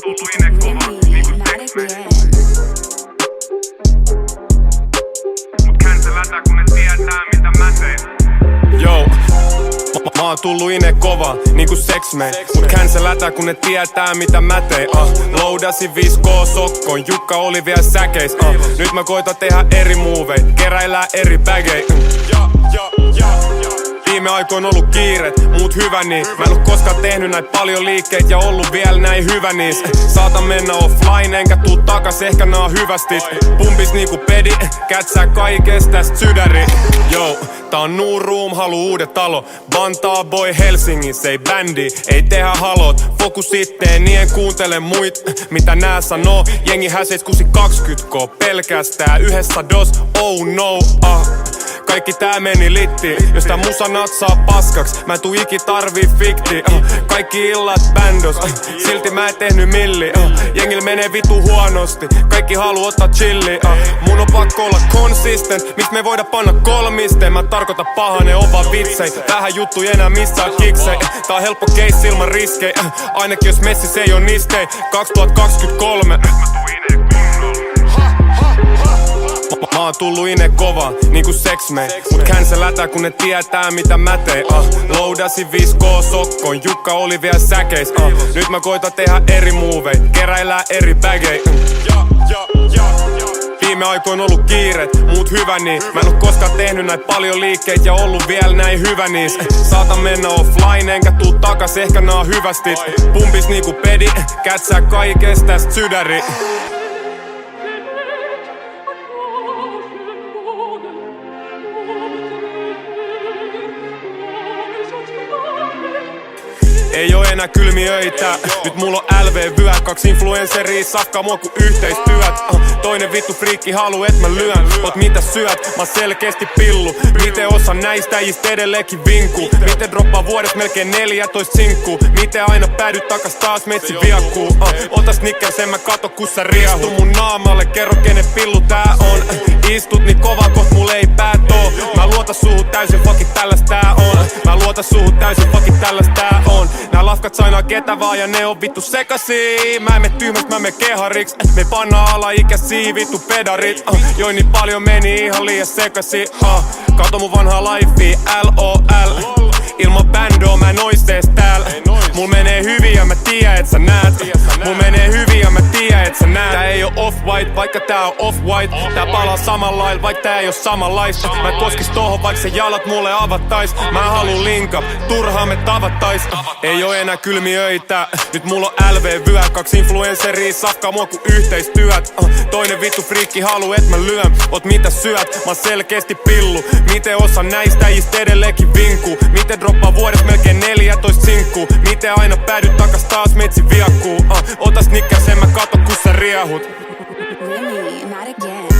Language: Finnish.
tullu ine kova, niinku X-Men. Mut cancelätä kun ne tietää mitä mä tein. Yo, mä oon tullu ine kova, niinku X-Men. Mut cancelätä kun ne tietää mitä mä tein. Loudasi 5K sokkoon, Jukka oli vielä säkeis. Nyt mä koitan tehdä eri moveja, keräillään eri bagei. Viime aikoin ollut kiiret, muut hyvä niin. Mä en oo koskaan tehnyt näin paljon liikkeitä ja ollut vielä näin hyvä niis. Saatan mennä offline enkä tuu takas, ehkä nää on hyvästit. Pumpis niinku pedi, kätsää kaikesta täst sydäri. Yo, tää on new room, haluu uudet talo. Vantaa boy Helsingissä, ei bändi, ei tehdä halot. Fokus itteen, niin en kuuntele muit, mitä nää sanoo. Jengi häseis kusi 20K, pelkästään yhdessä dos, oh no. Kaikki tää meni litti, jos tää musa natsaa paskaks. Mä en tuu iki tarvii fikti, kaikki illat bändos, silti mä en tehnyt milli. Jengil menee vitu huonosti, kaikki haluu ottaa chilli. Mun on pakko olla consistent, miksi me voida panna kolmisten. Mä tarkoitan paha, ne on vaan vitsei. Vähän juttu enää missään kiksei. Tää on helppo case ilman riskei, ainakin jos Messi ei oo nistei. 2023 mä oon tullu ine kova, niinku X-Men. Mut cancelätä kun ne tietää mitä mä tein. Loudasi 5K sokkoon, Jukka oli vielä säkeis. Nyt mä koitan tehdä eri moveja, keräillään eri bagei. Viime aikoin ollut kiiret, muut hyvä niin. Mä en oo koskaan tehnyt näin paljon liikkeitä ja ollut vielä näin hyvä niis. Saatan mennä offline enkä tuu takas, ehkä nää on hyvästit. Pumpis niinku pedi, kätsää kaikesta täst sydäri. Ei oo enää kylmiöitä, nyt mulla on LV-vyö. 2 influenceria safkaa mua ku yhteistyöt. Toinen vittu friikki haluu et mä lyön. Oot mitä syöt, mä selkeästi pillu. Miten osa näistä äijistä edelleenkin vinkuu? Miten droppaa vuodessa melkein 14 sinkkuu? Miten aina päädyt takas taas metsi viakkuu? Ota Snickers, en mä kato kun sä riehut. Istu mun naamalle, kerro kenen pillu tää on. Istut niin kova koht mulle ei päät oo. Mä luotan suhun täysin, fuckit tälläs tää on. Mä luotan suhun täysin, fuckit tälläs tää on. Nää lafkat sainaa ketä vaan ja ne on vittu sekasi. Mä en mene tyhmäst, mä menen kehariks. Me pannaan alaikäisiä vittu pedarit. Join niin paljon meni ihan liian sekasi. Kato mun vanhaa lifea, LOL. Ilman bändoa mä en ois ees täällä. Mul menee hyvin ja mä tiedän et sä näet. Mul menee hyvin ja mä tiedän et sä näet. Tää ei oo off-white, vaikka tää on off-white. Tää palaa samanlailla, vaikka tää ei oo samanlaista. Mä en koskis tohon, vaikka se jalat mulle avattais. Mä haluu linka, turhaan me tavattais. Ei oo enää kylmiöitä, nyt mulla on LV-vyö. 2 influenceria safkaa mua ku yhteistyöt. Toinen vittu friikki haluu et mä lyön. Oot mitä syöt, mä selkeästi pillu. Miten osa näistä äijistä edelleenkin vinkuu? Miten droppaa vuodessa melkein 14 sinkkuu? Miten aina päädyt takas taas metsi viakkuu? Ota Snickers, en mä kato kun sä riehut. Really, not again.